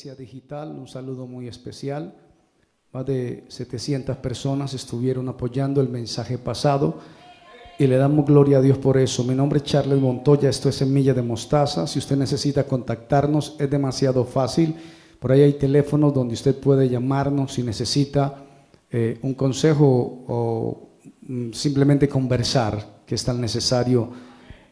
Iglesia Digital, un saludo muy especial. Más de 700 personas estuvieron apoyando el mensaje pasado y le damos gloria a Dios por eso. Mi nombre es Charles Montoya, esto es Semilla de Mostaza. Si usted necesita contactarnos, es demasiado fácil. Por ahí hay teléfonos donde usted puede llamarnos si necesita un consejo o simplemente conversar, que es tan necesario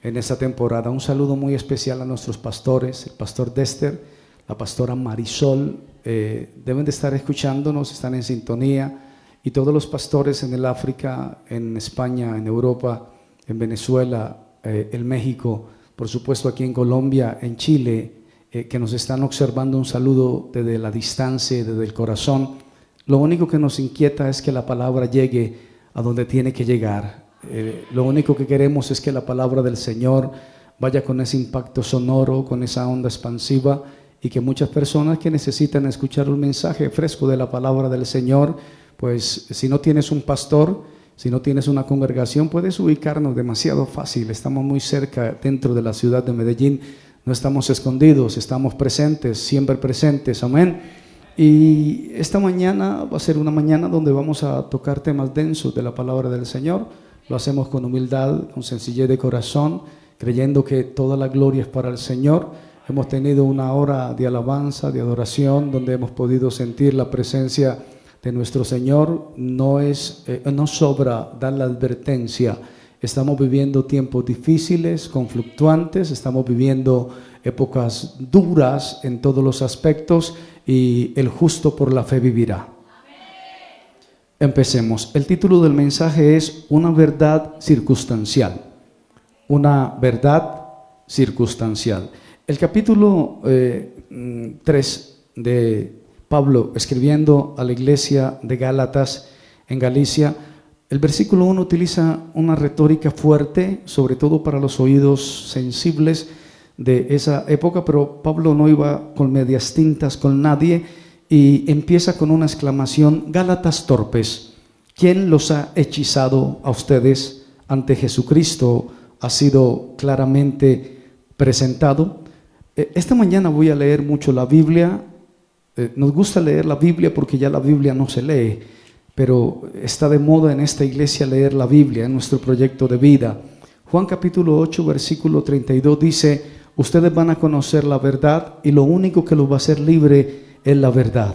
en esta temporada. Un saludo muy especial a nuestros pastores, el pastor Dexter, la pastora Marisol, deben de estar escuchándonos, están en sintonía, y todos los pastores en el África, en España, en Europa, en Venezuela, en México, por supuesto aquí en Colombia, en Chile, que nos están observando. Un saludo desde la distancia, desde el corazón. Lo único que nos inquieta es que la palabra llegue a donde tiene que llegar. Lo único que queremos es que la palabra del Señor vaya con ese impacto sonoro, con esa onda expansiva, y que muchas personas que necesitan escuchar un mensaje fresco de la palabra del Señor, pues si no tienes un pastor, si no tienes una congregación, puedes ubicarnos demasiado fácil. Estamos muy cerca dentro de la ciudad de Medellín, no estamos escondidos, estamos presentes, siempre presentes, amén. Y esta mañana va a ser una mañana donde vamos a tocar temas densos de la palabra del Señor. Lo hacemos con humildad, con sencillez de corazón, creyendo que toda la gloria es para el Señor. Hemos tenido una hora de alabanza, de adoración, donde hemos podido sentir la presencia de nuestro Señor. No sobra dar la advertencia. Estamos viviendo tiempos difíciles, conflictuantes, estamos viviendo épocas duras en todos los aspectos, y el justo por la fe vivirá. Empecemos. El título del mensaje es Una verdad circunstancial. Una verdad circunstancial. El capítulo 3 de Pablo escribiendo a la iglesia de Gálatas en Galicia, el versículo 1 utiliza una retórica fuerte, sobre todo para los oídos sensibles de esa época, pero Pablo no iba con medias tintas con nadie y empieza con una exclamación: Gálatas torpes, ¿quién los ha hechizado a ustedes? Ante Jesucristo ha sido claramente presentado. Esta mañana voy a leer mucho la Biblia. Nos gusta leer la Biblia porque ya la Biblia no se lee, pero está de moda en esta iglesia leer la Biblia, en nuestro proyecto de vida. Juan capítulo 8, versículo 32 dice: ustedes van a conocer la verdad y lo único que los va a hacer libre es la verdad,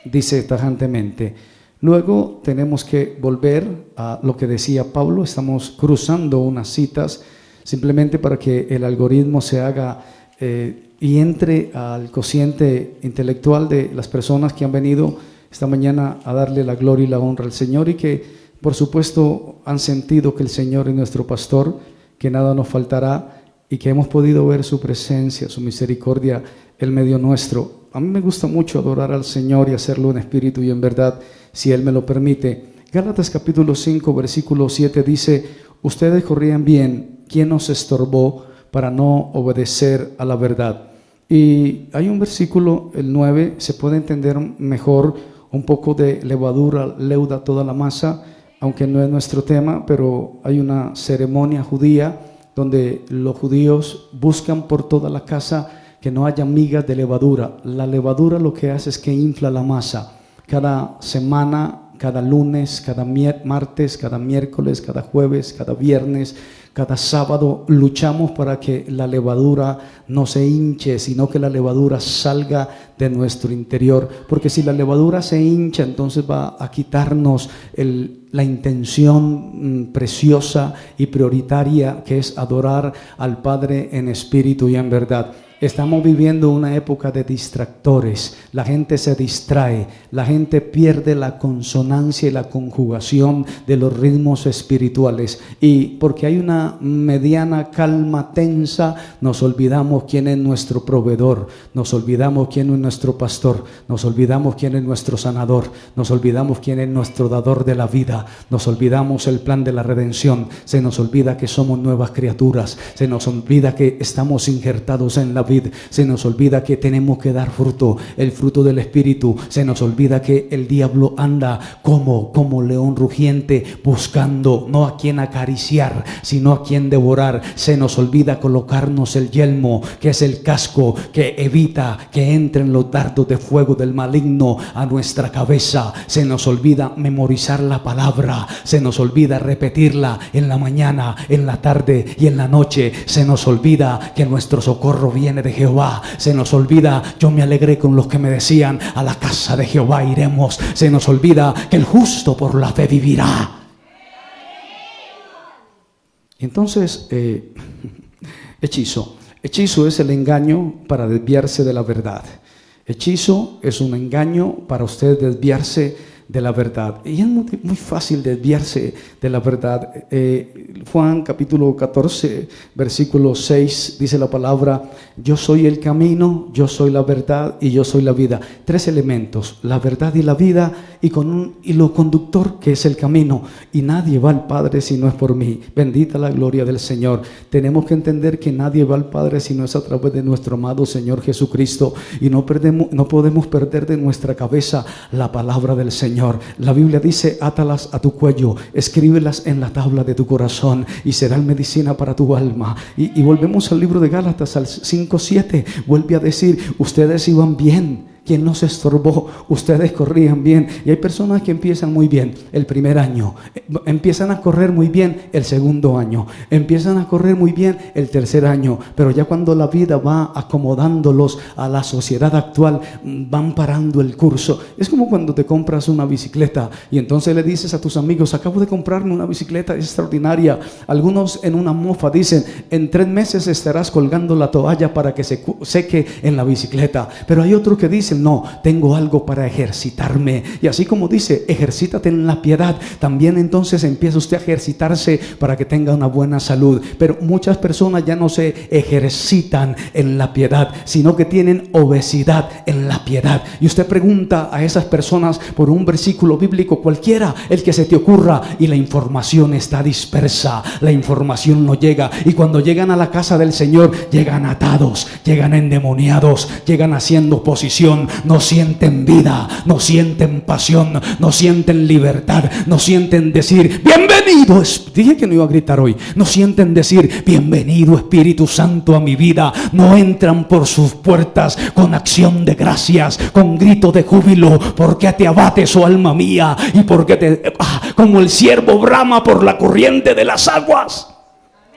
dice tajantemente. Luego tenemos que volver a lo que decía Pablo. Estamos cruzando unas citas simplemente para que el algoritmo se haga y entre al cociente intelectual de las personas que han venido esta mañana a darle la gloria y la honra al Señor, y que por supuesto han sentido que el Señor es nuestro pastor, que nada nos faltará, y que hemos podido ver su presencia, su misericordia en medio nuestro. A mí me gusta mucho adorar al Señor y hacerlo en espíritu y en verdad, si Él me lo permite. Gálatas capítulo 5, versículo 7 dice: ustedes corrían bien, ¿quién os estorbó para no obedecer a la verdad? Y hay un versículo, el 9, se puede entender mejor: un poco de levadura leuda toda la masa, aunque no es nuestro tema, pero hay una ceremonia judía donde los judíos buscan por toda la casa que no haya migas de levadura. La levadura lo que hace es que infla la masa. Cada semana, cada lunes, cada martes, cada miércoles, cada jueves, cada viernes, cada sábado luchamos para que la levadura no se hinche, sino que la levadura salga de nuestro interior. Porque si la levadura se hincha, entonces va a quitarnos la intención preciosa y prioritaria, que es adorar al Padre en espíritu y en verdad. Estamos viviendo una época de distractores. La gente se distrae, la gente pierde la consonancia y la conjugación de los ritmos espirituales, y porque hay una mediana calma tensa, nos olvidamos quién es nuestro proveedor, nos olvidamos quién es nuestro pastor, nos olvidamos quién es nuestro sanador, nos olvidamos quién es nuestro dador de la vida, nos olvidamos el plan de la redención, se nos olvida que somos nuevas criaturas, se nos olvida que estamos injertados en la vid, se nos olvida que tenemos que dar fruto, el fruto del Espíritu. Se nos olvida que el diablo anda como león rugiente, buscando no a quien acariciar, sino a quien devorar. Se nos olvida colocarnos el yelmo, que es el casco que evita que entren los dardos de fuego del maligno a nuestra cabeza. Se nos olvida memorizar la palabra, se nos olvida repetirla en la mañana, en la tarde y en la noche. Se nos olvida que nuestro socorro viene de Jehová. Se nos olvida, yo me alegré con los que me decían, a la casa de Jehová iremos. Se nos olvida que el justo por la fe vivirá. Entonces, hechizo es el engaño para desviarse de la verdad. Hechizo es un engaño para usted desviarse de la verdad. Y es muy fácil desviarse de la verdad. Juan capítulo 14, versículo 6, dice la palabra: yo soy el camino, yo soy la verdad y yo soy la vida. 3 elementos: la verdad y la vida, y con un hilo conductor que es el camino. Y nadie va al Padre si no es por mí. Bendita la gloria del Señor. Tenemos que entender que nadie va al Padre si no es a través de nuestro amado Señor Jesucristo. Y no podemos perder de nuestra cabeza la palabra del Señor. La Biblia dice: átalas a tu cuello, escríbelas en la tabla de tu corazón, y serán medicina para tu alma. Y volvemos al libro de Gálatas, al 5:7, vuelve a decir: ustedes iban bien, ¿quién nos estorbó? Ustedes corrían bien. Y hay personas que empiezan muy bien el primer año, empiezan a correr muy bien el segundo año, empiezan a correr muy bien el tercer año, pero ya cuando la vida va acomodándolos a la sociedad actual, van parando el curso. Es como cuando te compras una bicicleta y entonces le dices a tus amigos: acabo de comprarme una bicicleta extraordinaria. Algunos en una mofa dicen: en 3 meses estarás colgando la toalla para que se seque en la bicicleta. Pero hay otros que dicen: no, tengo algo para ejercitarme. Y así como dice: ejercítate en la piedad, también entonces empieza usted a ejercitarse para que tenga una buena salud. Pero muchas personas ya no se ejercitan en la piedad, sino que tienen obesidad en la piedad. Y usted pregunta a esas personas por un versículo bíblico cualquiera, el que se te ocurra, y la información está dispersa, la información no llega. Y cuando llegan a la casa del Señor, llegan atados, llegan endemoniados, llegan haciendo oposición. No sienten vida, no sienten pasión, no sienten libertad, no sienten decir: bienvenido. Dije que no iba a gritar hoy. No sienten decir: bienvenido Espíritu Santo a mi vida. No entran por sus puertas con acción de gracias, con grito de júbilo, porque te abates, oh alma mía, y porque como el ciervo brama por la corriente de las aguas.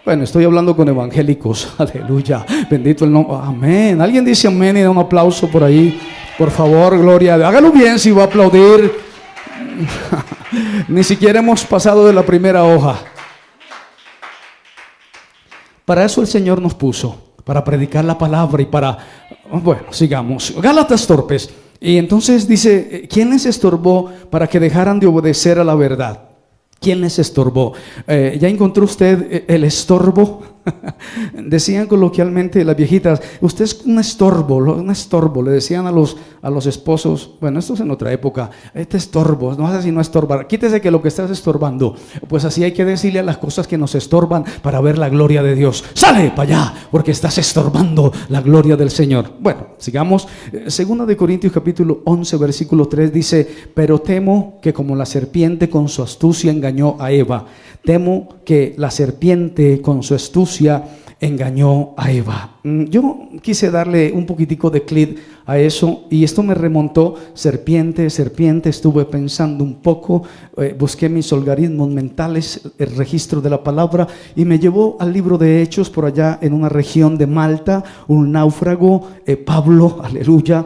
Bueno, estoy hablando con evangélicos. Aleluya, bendito el nombre. Amén. Alguien dice amén y da un aplauso por ahí, por favor. Gloria a Dios. Hágalo bien si va a aplaudir. Ni siquiera hemos pasado de la primera hoja. Para eso el Señor nos puso, para predicar la palabra y para... Bueno, sigamos. Gálatas torpes. Y entonces dice: ¿quién les estorbó para que dejaran de obedecer a la verdad? ¿Quién les estorbó? ¿Ya encontró usted el estorbo? Decían coloquialmente las viejitas: usted es un estorbo, le decían a los esposos. Bueno, esto es en otra época. Este estorbo, no hace sino estorbar. Quítese que lo que estás estorbando. Pues así hay que decirle a las cosas que nos estorban para ver la gloria de Dios: sale para allá, porque estás estorbando la gloria del Señor. Bueno, sigamos. Segunda de Corintios capítulo 11 versículo 3 dice: pero temo que como la serpiente con su astucia engañó a Eva. Temo que la serpiente con su astucia engañó a Eva. Yo quise darle un poquitico de clic a eso, y esto me remontó: serpiente, estuve pensando un poco, busqué mis algoritmos mentales, el registro de la palabra, y me llevó al libro de Hechos, por allá en una región de Malta, un náufrago, Pablo, aleluya.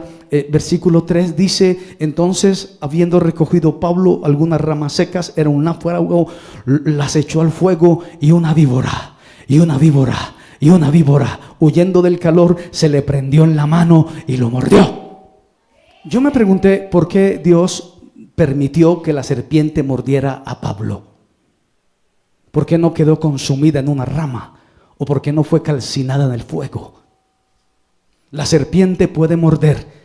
Versículo 3 dice: entonces, habiendo recogido Pablo algunas ramas secas, era un náufrago, las echó al fuego, y una víbora, huyendo del calor, se le prendió en la mano y lo mordió. Yo me pregunté: ¿por qué Dios permitió que la serpiente mordiera a Pablo? ¿Por qué no quedó consumida en una rama? ¿O por qué no fue calcinada en el fuego? La serpiente puede morder,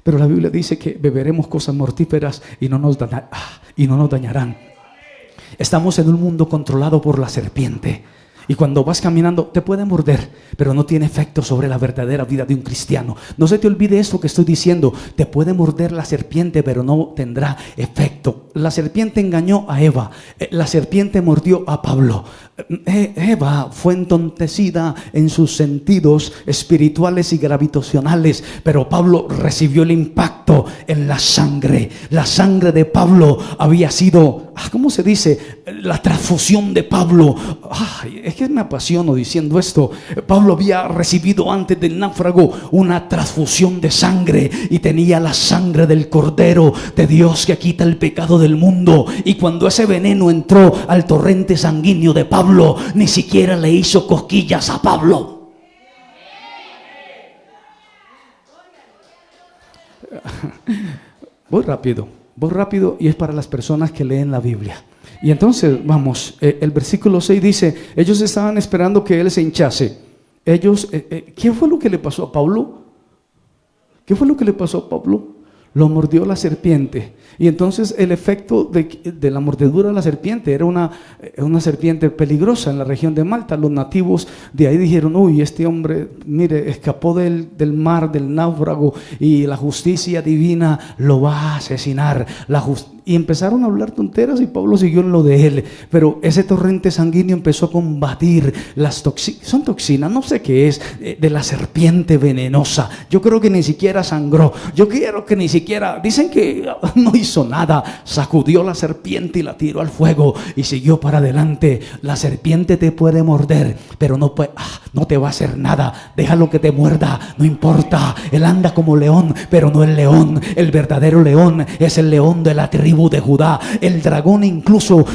pero la Biblia dice que beberemos cosas mortíferas y no nos dañarán. Estamos en un mundo controlado por la serpiente. Y cuando vas caminando te puede morder, pero no tiene efecto sobre la verdadera vida de un cristiano. No se te olvide esto que estoy diciendo. Te puede morder la serpiente, pero no tendrá efecto. La serpiente engañó a Eva. La serpiente mordió a Pablo. Eva fue entontecida en sus sentidos espirituales y gravitacionales, pero Pablo recibió el impacto en la sangre. La sangre de Pablo había sido, ¿cómo se dice? La transfusión de Pablo. Es que me apasiono diciendo esto. Pablo había recibido antes del náufrago una transfusión de sangre y tenía la sangre del Cordero de Dios que quita el pecado del mundo. Y cuando ese veneno entró al torrente sanguíneo de Pablo, ni siquiera le hizo cosquillas a Pablo. Voy rápido y es para las personas que leen la Biblia. Y entonces vamos, el versículo 6 dice: ellos estaban esperando que él se hinchase. ¿Qué fue lo que le pasó a Pablo? ¿Qué fue lo que le pasó a Pablo? Lo mordió la serpiente. Y entonces el efecto de la mordedura de la serpiente era una serpiente peligrosa en la región de Malta. Los nativos de ahí dijeron: uy, este hombre, mire, escapó del mar, del náufrago, y la justicia divina lo va a asesinar. Y empezaron a hablar tonteras y Pablo siguió en lo de él. Pero ese torrente sanguíneo empezó a combatir las toxinas, son toxinas, no sé qué es, de la serpiente venenosa. Yo creo que ni siquiera sangró. Yo quiero que ni siquiera, dicen que no hizo nada. Sacudió la serpiente y la tiró al fuego y siguió para adelante. La serpiente te puede morder, pero no te va a hacer nada. Déjalo que te muerda, no importa. Él anda como león, pero no el león. El verdadero león es el león de la tribu de Judá. El dragón incluso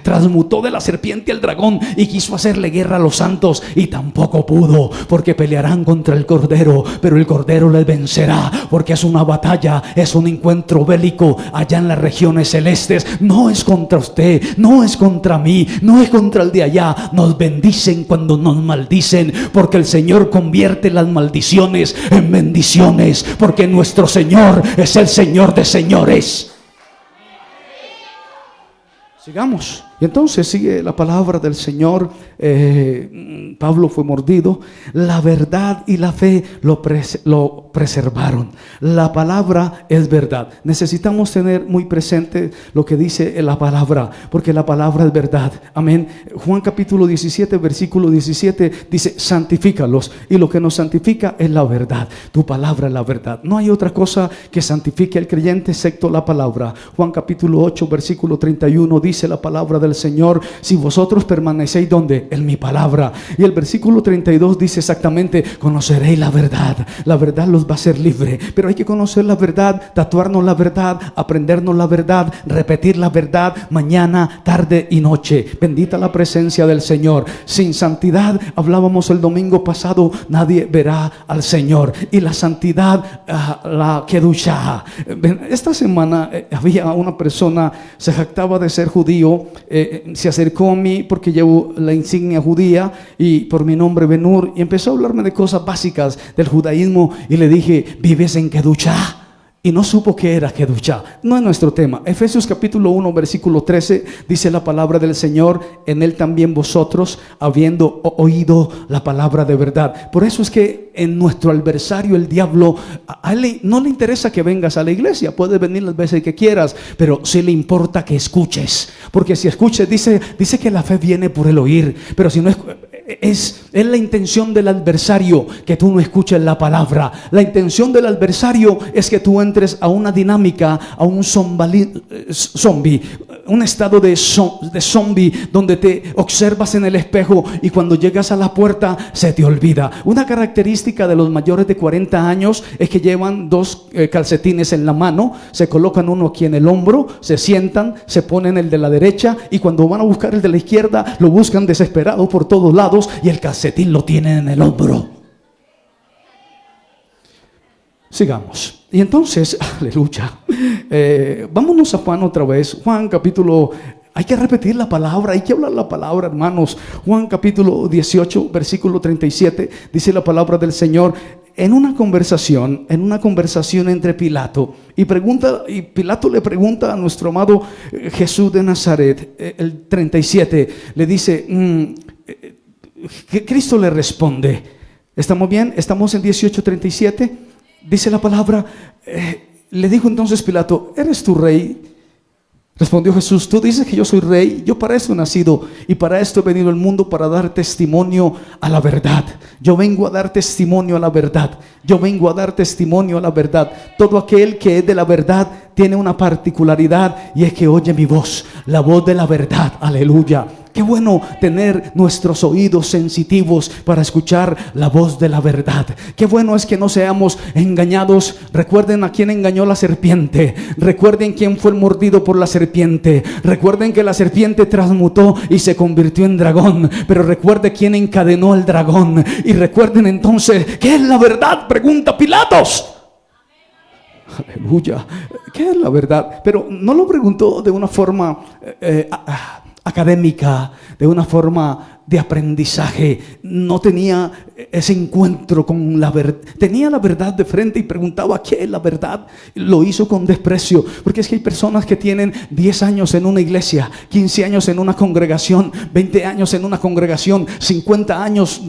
transmutó de la serpiente al dragón y quiso hacerle guerra a los santos, y tampoco pudo, porque pelearán contra el Cordero, pero el Cordero les vencerá, porque es una batalla, es un encuentro bélico allá en las regiones celestes. No es contra usted, no es contra mí, no es contra el de allá. Nos bendicen cuando nos maldicen, porque el Señor convierte las maldiciones en bendiciones, porque nuestro Señor es el Señor de señores. Sigamos. Y entonces sigue la palabra del Señor. Pablo fue mordido. La verdad y la fe lo preservaron. La palabra es verdad. Necesitamos tener muy presente lo que dice la palabra, porque la palabra es verdad. Amén. Juan capítulo 17, versículo 17 dice: santifícalos. Y lo que nos santifica es la verdad. Tu palabra es la verdad. No hay otra cosa que santifique al creyente excepto la palabra. Juan capítulo 8, versículo 31 dice la palabra del Señor: si vosotros permanecéis donde, en mi palabra. Y el versículo 32 dice exactamente: conoceréis la verdad los va a hacer libre. Pero hay que conocer la verdad, tatuarnos la verdad, aprendernos la verdad, repetir la verdad mañana, tarde y noche. Bendita la presencia del Señor. Sin santidad, hablábamos el domingo pasado, nadie verá al Señor. Y la santidad, la kedushá. Esta semana había una persona, se jactaba de ser judío, se acercó a mí porque llevo la insignia judía y por mi nombre Ben-Hur, y empezó a hablarme de cosas básicas del judaísmo, y le dije: ¿vives en kedushá? Y no supo qué era kedushá. No es nuestro tema. Efesios capítulo 1 versículo 13 dice la palabra del Señor: en él también vosotros, habiendo oído la palabra de verdad. Por eso es que en nuestro adversario, el diablo, a él no le interesa que vengas a la iglesia. Puedes venir las veces que quieras, pero sí le importa que escuches, porque si escuches, dice que la fe viene por el oír. Pero si no es la intención del adversario que tú no escuches la palabra. La intención del adversario es que tú entres a una dinámica, a un zombie, un estado de zombie, donde te observas en el espejo y cuando llegas a la puerta se te olvida. Una característica de los mayores de 40 años es que llevan dos calcetines en la mano, se colocan uno aquí en el hombro, se sientan, se ponen el de la derecha, y cuando van a buscar el de la izquierda lo buscan desesperado por todos lados, y el calcetín lo tienen en el hombro. Sigamos. Y entonces, aleluya, vámonos a Juan otra vez. Juan capítulo, hay que repetir la palabra, hay que hablar la palabra, hermanos. Juan capítulo 18, versículo 37, dice la palabra del Señor: en una conversación entre Pilato y Pilato le pregunta a nuestro amado Jesús de Nazaret, el 37, le dice: que Cristo le responde. ¿Estamos bien? Estamos en 18:37. Dice la palabra, le dijo entonces Pilato, ¿eres tú rey? Respondió Jesús, tú dices que yo soy rey, yo para esto he nacido y para esto he venido al mundo, para dar testimonio a la verdad. Yo vengo a dar testimonio a la verdad. Yo vengo a dar testimonio a la verdad. Todo aquel que es de la verdad tiene una particularidad y es que oye mi voz, la voz de la verdad. Aleluya. Qué bueno tener nuestros oídos sensitivos para escuchar la voz de la verdad. Qué bueno es que no seamos engañados. Recuerden a quién engañó la serpiente. Recuerden quién fue el mordido por la serpiente. Recuerden que la serpiente transmutó y se convirtió en dragón. Pero recuerde quién encadenó el dragón. Y recuerden entonces, ¿qué es la verdad? Pregunta Pilatos. Aleluya. ¿Qué es la verdad? Pero no lo preguntó de una forma académica, de una forma de aprendizaje. No tenía ese encuentro con la verdad. Tenía la verdad de frente y preguntaba ¿qué es la verdad? Lo hizo con desprecio, porque es que hay personas que tienen 10 años en una iglesia, 15 años en una congregación, 20 años en una congregación, 50 años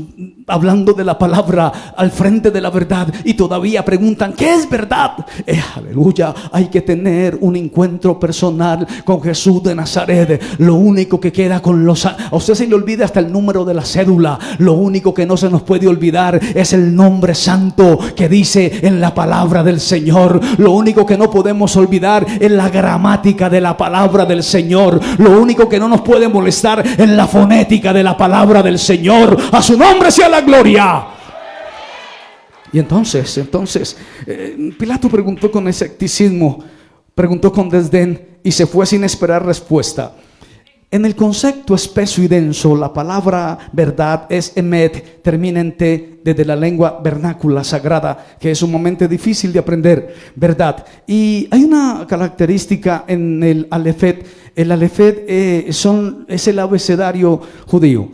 hablando de la palabra al frente de la verdad y todavía preguntan ¿qué es verdad? Aleluya. Hay que tener un encuentro personal con Jesús de Nazaret. Lo único que queda con los... A usted se le olvida hasta el número de la cédula. Lo único que no se nos puede olvidar es el nombre santo que dice en la palabra del Señor. Lo único que no podemos olvidar es la gramática de la palabra del Señor. Lo único que no nos puede molestar es la fonética de la palabra del Señor. A su nombre sea la gloria. Y entonces Pilato preguntó con escepticismo, preguntó con desdén y se fue sin esperar respuesta. En el concepto espeso y denso, la palabra verdad es emet, termina en te, desde la lengua vernácula sagrada, que es sumamente difícil de aprender, verdad. Y hay una característica en el alefet. El alefet es el abecedario judío.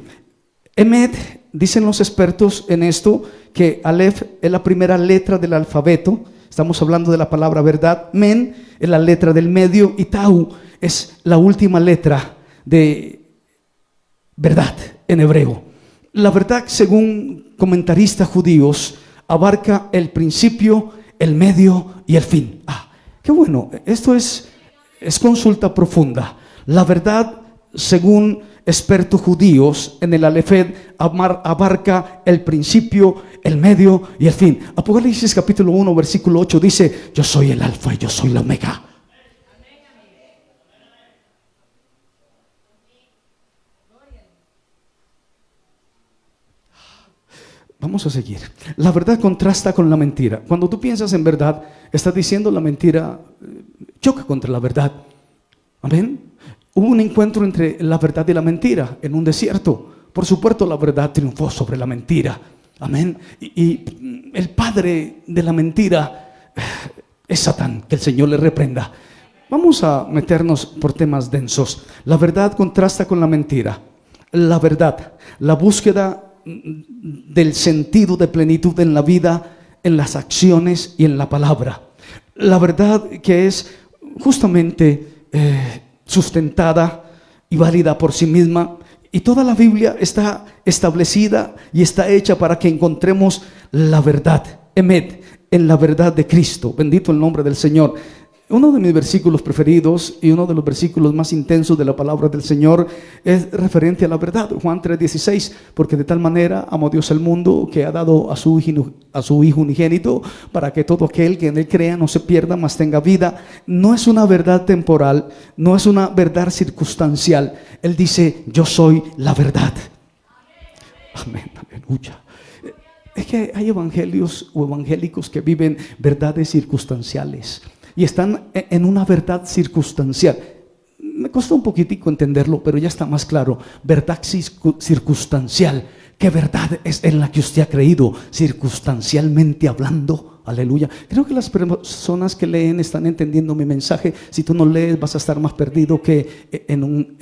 Emet, dicen los expertos en esto, que alef es la primera letra del alfabeto. Estamos hablando de la palabra verdad. Men es la letra del medio y tau es la última letra de verdad en hebreo. La verdad, según comentaristas judíos, abarca el principio, el medio y el fin. Qué bueno, esto es consulta profunda. La verdad, según expertos judíos, en el alefet abarca el principio, el medio y el fin. Apocalipsis capítulo 1 versículo 8 dice: yo soy el alfa y yo soy la omega. Vamos a seguir. La verdad contrasta con la mentira. Cuando tú piensas en verdad, estás diciendo la mentira choca contra la verdad. Amén. Hubo un encuentro entre la verdad y la mentira en un desierto. Por supuesto, la verdad triunfó sobre la mentira. Amén. Y el padre de la mentira es Satán. Que el Señor le reprenda. Vamos a meternos por temas densos. La verdad contrasta con la mentira. La verdad, la búsqueda del sentido de plenitud en la vida, en las acciones y en la palabra. La verdad que es justamente sustentada y válida por sí misma, y toda la Biblia está establecida y está hecha para que encontremos la verdad, emet, en la verdad de Cristo. Bendito el nombre del Señor. Uno de mis versículos preferidos y uno de los versículos más intensos de la palabra del Señor es referente a la verdad. Juan 3:16, porque de tal manera amó Dios al mundo que ha dado a su Hijo unigénito para que todo aquel que en él crea no se pierda, mas tenga vida. No es una verdad temporal, no es una verdad circunstancial. Él dice: yo soy la verdad. Amén, aleluya. Es que hay evangelios o evangélicos que viven verdades circunstanciales y están en una verdad circunstancial. Me costó un poquitico entenderlo, pero ya está más claro. Verdad circunstancial. ¿Qué verdad es en la que usted ha creído? Circunstancialmente hablando. Aleluya. Creo que las personas que leen están entendiendo mi mensaje. Si tú no lees, vas a estar más perdido que en un...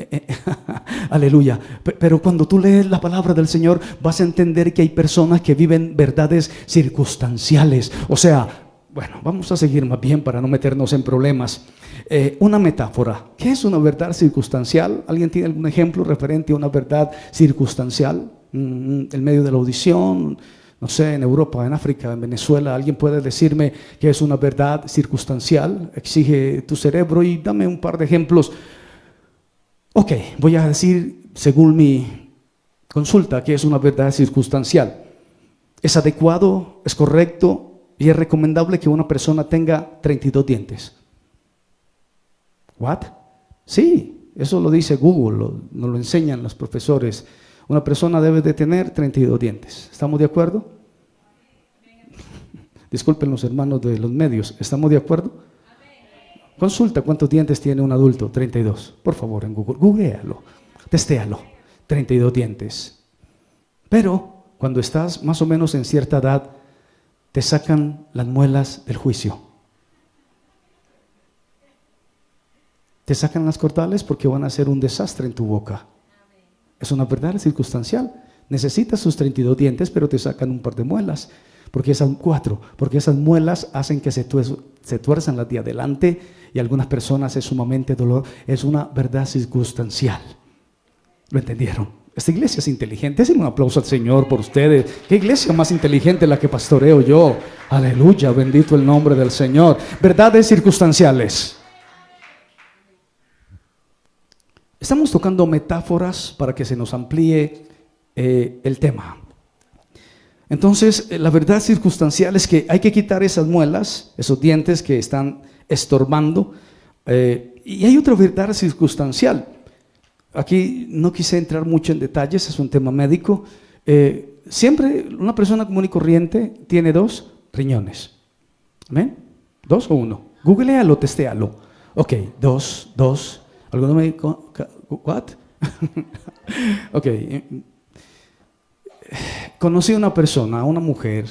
aleluya. Pero cuando tú lees la palabra del Señor, vas a entender que hay personas que viven verdades circunstanciales. O sea, bueno, vamos a seguir más bien para no meternos en problemas. Una metáfora. ¿Qué es una verdad circunstancial? ¿Alguien tiene algún ejemplo referente a una verdad circunstancial? en medio de la audición, no sé, en Europa, en África, en Venezuela, alguien puede decirme que es una verdad circunstancial, exige tu cerebro, y dame un par de ejemplos. Ok, voy a decir, según mi consulta, que es una verdad circunstancial. Es adecuado, es correcto y es recomendable que una persona tenga 32 dientes. ¿What? Sí, eso lo dice Google, nos lo enseñan los profesores. Una persona debe de tener 32 dientes. ¿Estamos de acuerdo? Disculpen los hermanos de los medios, ¿estamos de acuerdo? Consulta cuántos dientes tiene un adulto. 32. Por favor, en Google, googlealo, testéalo. 32 dientes. Pero cuando estás más o menos en cierta edad, te sacan las muelas del juicio. Te sacan las cordales porque van a ser un desastre en tu boca. Es una verdad circunstancial. Necesitas sus 32 dientes, pero te sacan un par de muelas. Porque esas muelas hacen que se tuerzan las de adelante, y a algunas personas es sumamente dolor. Es una verdad circunstancial. ¿Lo entendieron? Esta iglesia es inteligente. Denle un aplauso al Señor por ustedes. ¿Qué iglesia más inteligente la que pastoreo yo? Aleluya, bendito el nombre del Señor. Verdades circunstanciales. Estamos tocando metáforas para que se nos amplíe el tema. Entonces, la verdad circunstancial es que hay que quitar esas muelas, esos dientes que están estorbando. Y hay otra verdad circunstancial. Aquí no quise entrar mucho en detalles, es un tema médico. Siempre una persona común y corriente tiene 2 riñones. ¿Amén? 2 o 1. Googlealo, testéalo. Ok, 2. ¿Alguno me dijo? ¿What? Ok. Conocí a una persona, una mujer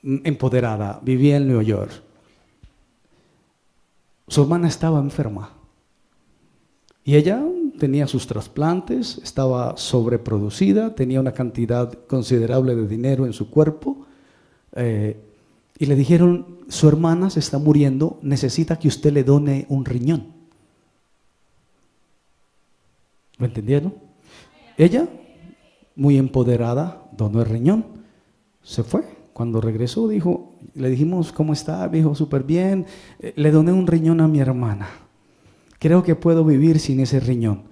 empoderada, vivía en Nueva York. Su hermana estaba enferma y ella tenía sus trasplantes, estaba sobreproducida, tenía una cantidad considerable de dinero en su cuerpo, y le dijeron: su hermana se está muriendo, necesita que usted le done un riñón. ¿Lo entendieron? Ella, muy empoderada, donó el riñón, se fue. Cuando regresó, le dijimos: ¿cómo está? Dijo: súper bien, le doné un riñón a mi hermana, creo que puedo vivir sin ese riñón.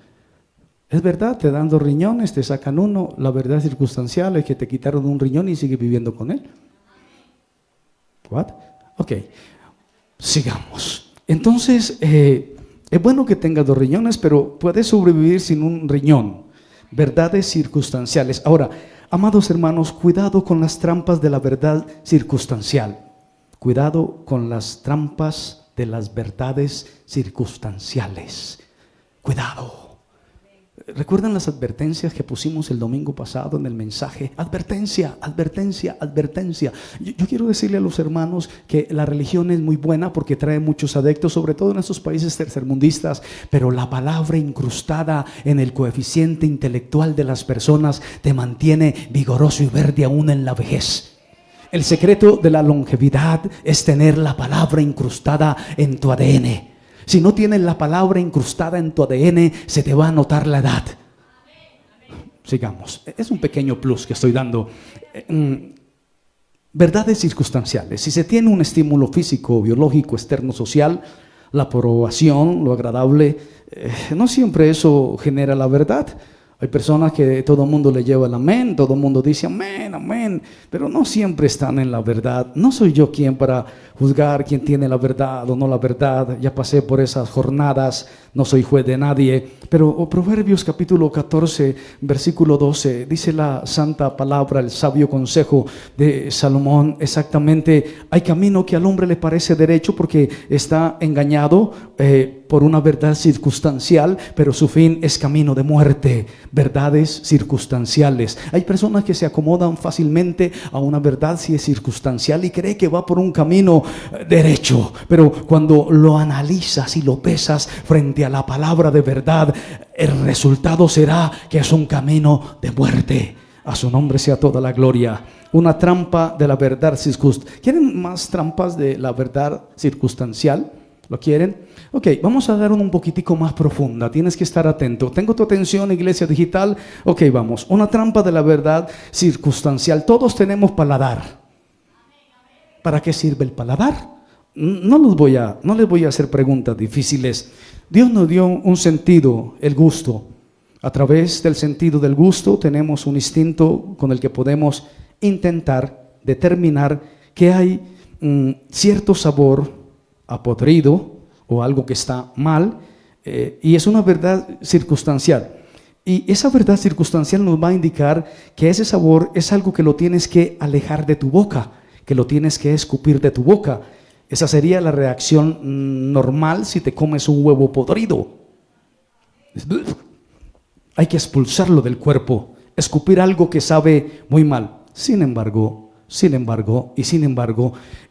Es verdad, te dan 2 riñones, te sacan uno. La verdad circunstancial es que te quitaron un riñón y sigues viviendo con él. ¿What? Ok, sigamos. Entonces, es bueno que tengas 2 riñones, pero puedes sobrevivir sin un riñón. Verdades circunstanciales. Ahora, amados hermanos, cuidado con las trampas de la verdad circunstancial. Cuidado con las trampas de las verdades circunstanciales. Cuidado. ¿Recuerdan las advertencias que pusimos el domingo pasado en el mensaje? Advertencia, advertencia, advertencia. Yo quiero decirle a los hermanos que la religión es muy buena porque trae muchos adeptos, sobre todo en estos países tercermundistas, pero la palabra incrustada en el coeficiente intelectual de las personas te mantiene vigoroso y verde aún en la vejez. El secreto de la longevidad es tener la palabra incrustada en tu ADN. Si no tienes la palabra incrustada en tu ADN, se te va a notar la edad. Sigamos. Es un pequeño plus que estoy dando. Verdades circunstanciales. Si se tiene un estímulo físico, biológico, externo, social, la aprobación, lo agradable, no siempre eso genera la verdad. Hay personas que todo el mundo le lleva el amén, todo el mundo dice amén, amén, pero no siempre están en la verdad. No soy yo quien para juzgar quién tiene la verdad o no la verdad. Ya pasé por esas jornadas, no soy juez de nadie. Pero Proverbios capítulo 14, versículo 12, dice la santa palabra, el sabio consejo de Salomón, exactamente: hay camino que al hombre le parece derecho porque está engañado por una verdad circunstancial, pero su fin es camino de muerte. Verdades circunstanciales. Hay personas que se acomodan fácilmente a una verdad si es circunstancial y cree que va por un camino derecho, pero cuando lo analizas y lo pesas frente a la palabra de verdad, el resultado será que es un camino de muerte. A su nombre sea toda la gloria. Una trampa de la verdad circunstancial. ¿Quieren más trampas de la verdad circunstancial? ¿Lo quieren? Ok, vamos a dar un poquitico más profunda. Tienes que estar atento. ¿Tengo tu atención, iglesia digital? Ok, vamos. Una trampa de la verdad circunstancial. Todos tenemos paladar. ¿Para qué sirve el paladar? No les voy a hacer preguntas difíciles. Dios nos dio un sentido, el gusto. A través del sentido del gusto tenemos un instinto con el que podemos intentar determinar que hay cierto sabor a podrido o algo que está mal, y es una verdad circunstancial. Y esa verdad circunstancial nos va a indicar que ese sabor es algo que lo tienes que alejar de tu boca, que lo tienes que escupir de tu boca. Esa sería la reacción normal si te comes un huevo podrido. Hay que expulsarlo del cuerpo, escupir algo que sabe muy mal. Sin embargo,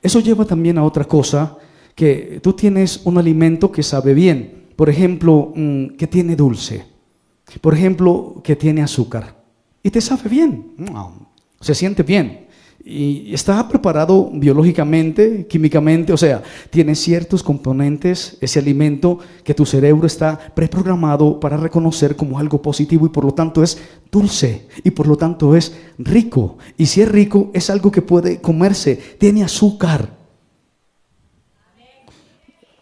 eso lleva también a otra cosa, que tú tienes un alimento que sabe bien. Por ejemplo, que tiene dulce. Por ejemplo, que tiene azúcar. Y te sabe bien. Se siente bien. Y está preparado biológicamente, químicamente, o sea, tiene ciertos componentes, ese alimento, que tu cerebro está preprogramado para reconocer como algo positivo, y por lo tanto es dulce, y por lo tanto es rico. Y si es rico, es algo que puede comerse, tiene azúcar.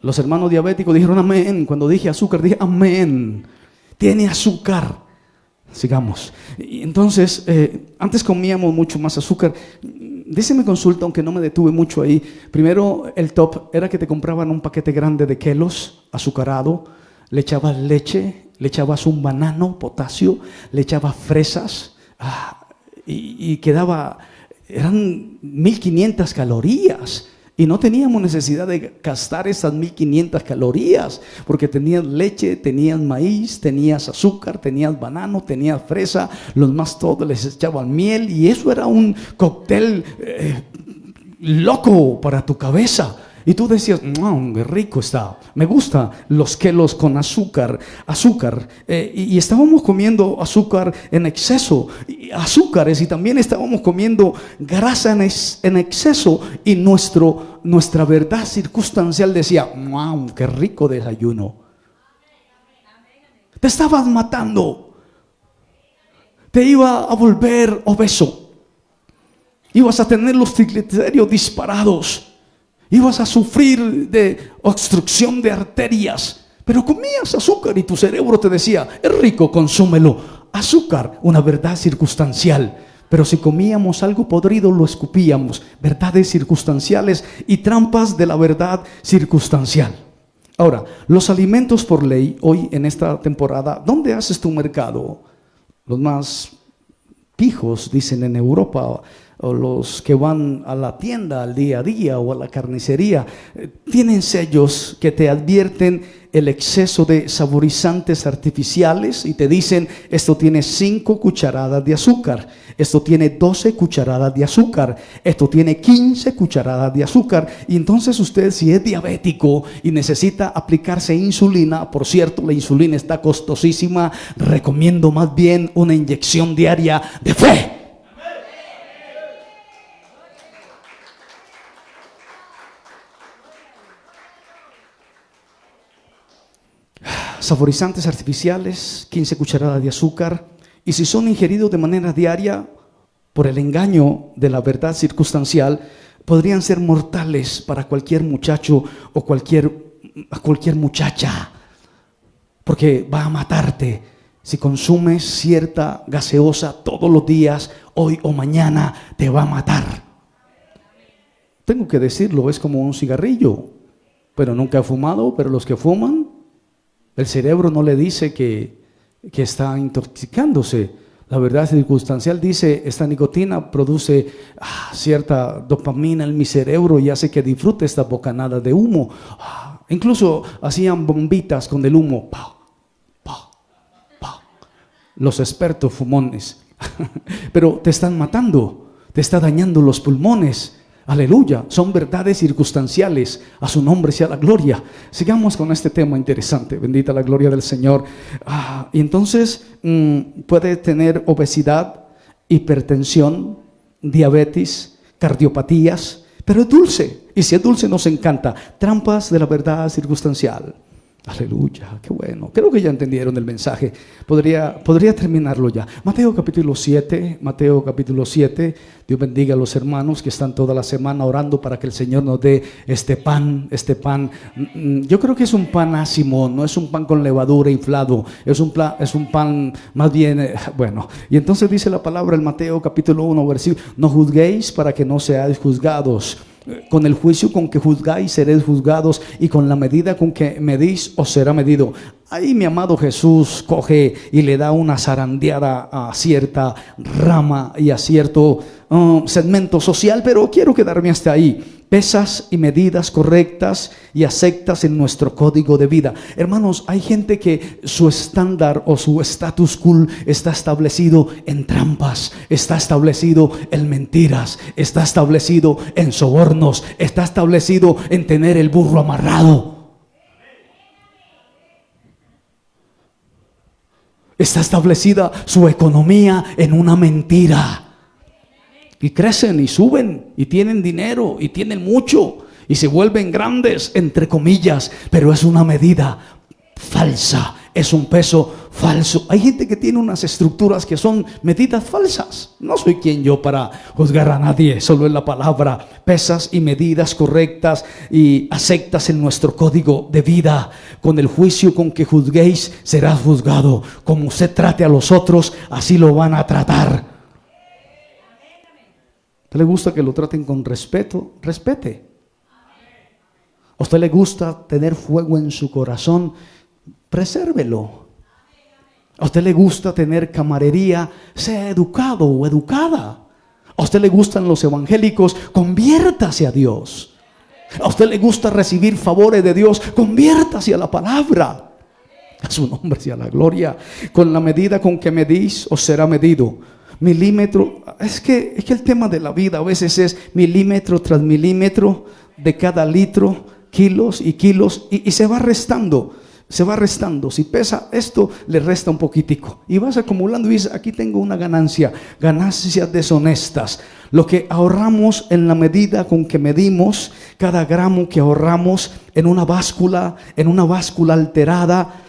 Los hermanos diabéticos dijeron amén. Cuando dije azúcar, dije amén. Tiene azúcar. Sigamos. Y entonces, antes comíamos mucho más azúcar. Díceme consulta, aunque no me detuve mucho ahí. Primero, el top era que te compraban un paquete grande de Kelos azucarado, le echabas leche, le echabas un banano, potasio, le echabas fresas, y quedaba, eran 1500 calorías. Y no teníamos necesidad de gastar esas 1500 calorías, porque tenías leche, tenías maíz, tenías azúcar, tenías banano, tenías fresa, los más todos les echaban miel, y eso era un cóctel loco para tu cabeza. Y tú decías, qué rico está, me gusta los Kelos con azúcar, y estábamos comiendo azúcar en exceso, azúcares, y también estábamos comiendo grasa en exceso, y nuestra verdad circunstancial decía, qué rico desayuno. Te estabas matando, te iba a volver obeso, ibas a tener los triglicéridos disparados, ibas a sufrir de obstrucción de arterias, pero comías azúcar y tu cerebro te decía, es rico, consúmelo. Azúcar, una verdad circunstancial. Pero si comíamos algo podrido, lo escupíamos. Verdades circunstanciales y trampas de la verdad circunstancial. Ahora, los alimentos por ley, hoy en esta temporada, ¿dónde haces tu mercado? Los más pijos, dicen en Europa, o los que van a la tienda al día a día o a la carnicería, tienen sellos que te advierten el exceso de saborizantes artificiales, y te dicen, esto tiene 5 cucharadas de azúcar, esto tiene 12 cucharadas de azúcar, esto tiene 15 cucharadas de azúcar. Y entonces usted, si es diabético y necesita aplicarse insulina, por cierto, la insulina está costosísima, recomiendo más bien una inyección diaria de fe. Saborizantes artificiales, 15 cucharadas de azúcar, y si son ingeridos de manera diaria por el engaño de la verdad circunstancial, podrían ser mortales para cualquier muchacho o cualquier muchacha, porque va a matarte si consumes cierta gaseosa todos los días, hoy o mañana te va a matar. Tengo que decirlo, es como un cigarrillo, pero nunca he fumado, pero los que fuman, el cerebro no le dice que está intoxicándose. La verdad circunstancial dice, esta nicotina produce cierta dopamina en mi cerebro y hace que disfrute esta bocanada de humo. Incluso hacían bombitas con el humo. Los expertos fumones. Pero te están matando, te está dañando los pulmones. Aleluya, son verdades circunstanciales. A su nombre sea la gloria. Sigamos con este tema interesante. Bendita la gloria del Señor. Y entonces puede tener obesidad, hipertensión, diabetes, cardiopatías, pero es dulce. Y si es dulce nos encanta. Trampas de la verdad circunstancial. Aleluya, qué bueno. Creo que ya entendieron el mensaje. Podría terminarlo ya. Mateo capítulo 7. Dios bendiga a los hermanos que están toda la semana orando para que el Señor nos dé este pan. Yo creo que es un pan ácimo, no es un pan con levadura inflado. Es un pan más bien, bueno. Y entonces dice la palabra en Mateo capítulo 1, versículo: no juzguéis para que no seáis juzgados. Con el juicio con que juzgáis seréis juzgados, y con la medida con que medís os será medido. Ahí mi amado Jesús coge y le da una zarandeada a cierta rama y a cierto segmento social, pero quiero quedarme hasta ahí. Pesas y medidas correctas y aceptas en nuestro código de vida. Hermanos, hay gente que su estándar o su status quo está establecido en trampas, está establecido en mentiras, está establecido en sobornos, está establecido en tener el burro amarrado. Está establecida su economía en una mentira. Y crecen y suben y tienen dinero y tienen mucho y se vuelven grandes, entre comillas, pero es una medida falsa, es un peso falso. Hay gente que tiene unas estructuras que son medidas falsas. No soy quien yo para juzgar a nadie, solo en la palabra. Pesas y medidas correctas y aceptas en nuestro código de vida. Con el juicio con que juzguéis serás juzgado. Como usted trate a los otros, así lo van a tratar. ¿A usted le gusta que lo traten con respeto? Respete. ¿A usted le gusta tener fuego en su corazón? Presérvelo. ¿A usted le gusta tener camaradería? Sea educado o educada. ¿A usted le gustan los evangélicos? Conviértase a Dios. ¿A usted le gusta recibir favores de Dios? Conviértase a la palabra. A su nombre sea la gloria. Con la medida con que medís os será medido. Milímetro, es que el tema de la vida a veces es milímetro tras milímetro de cada litro, kilos y kilos, y se va restando. Si pesa esto, le resta un poquitico y vas acumulando y dices: aquí tengo una ganancias deshonestas. Lo que ahorramos en la medida con que medimos, cada gramo que ahorramos en una báscula alterada,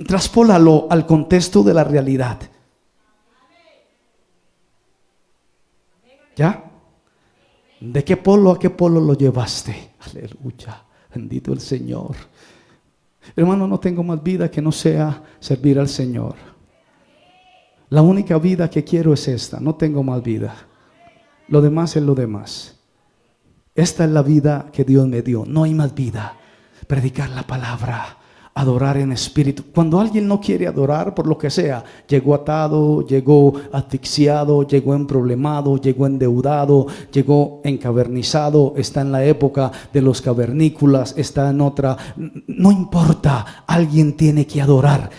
traspólalo al contexto de la realidad. ¿Ya? ¿De qué polo a qué polo lo llevaste? Aleluya, bendito el Señor. Hermano, no tengo más vida que no sea servir al Señor. La única vida que quiero es esta, no tengo más vida. Lo demás es lo demás. Esta es la vida que Dios me dio, no hay más vida. Predicar la palabra, adorar en espíritu. Cuando alguien no quiere adorar por lo que sea, llegó atado, llegó asfixiado, llegó emproblemado, llegó endeudado, llegó encavernizado, está en la época de los cavernícolas, está en otra, no importa, alguien tiene que adorar.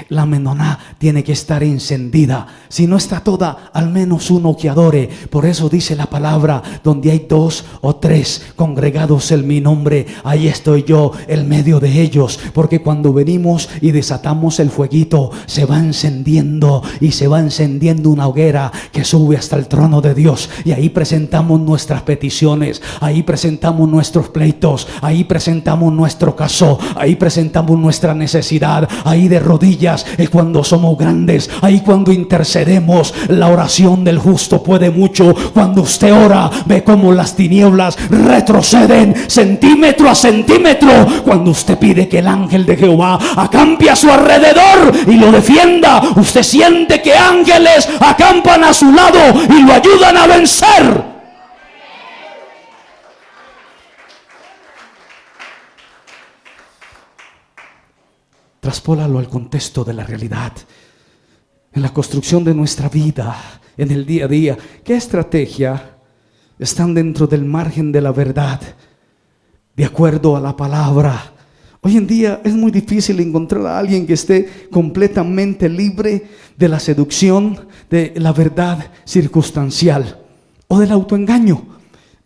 La menoná tiene que estar encendida. Si no está toda, al menos uno que adore. Por eso dice la palabra: donde hay 2 o 3 congregados en mi nombre, ahí estoy yo en medio de ellos. Porque cuando venimos y desatamos el fueguito, se va encendiendo y se va encendiendo una hoguera que sube hasta el trono de Dios. Y ahí presentamos nuestras peticiones, ahí presentamos nuestros pleitos, ahí presentamos nuestro caso, ahí presentamos nuestra necesidad, ahí de rodillas es cuando somos grandes. Ahí cuando intercedemos, la oración del justo puede mucho. Cuando usted ora, ve cómo las tinieblas retroceden centímetro a centímetro. Cuando usted pide que el ángel de Jehová acampe a su alrededor y lo defienda, usted siente que ángeles acampan a su lado y lo ayudan a vencer. Traspólalo al contexto de la realidad, en la construcción de nuestra vida, en el día a día. ¿Qué estrategia están dentro del margen de la verdad, de acuerdo a la palabra? Hoy en día es muy difícil encontrar a alguien que esté completamente libre de la seducción, de la verdad circunstancial o del autoengaño.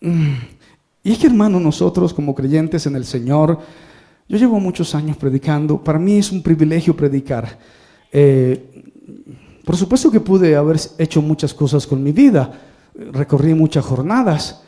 Y es que, hermano, nosotros como creyentes en el Señor, yo llevo muchos años predicando. Para mí es un privilegio predicar. Por supuesto que pude haber hecho muchas cosas con mi vida. Recorrí muchas jornadas.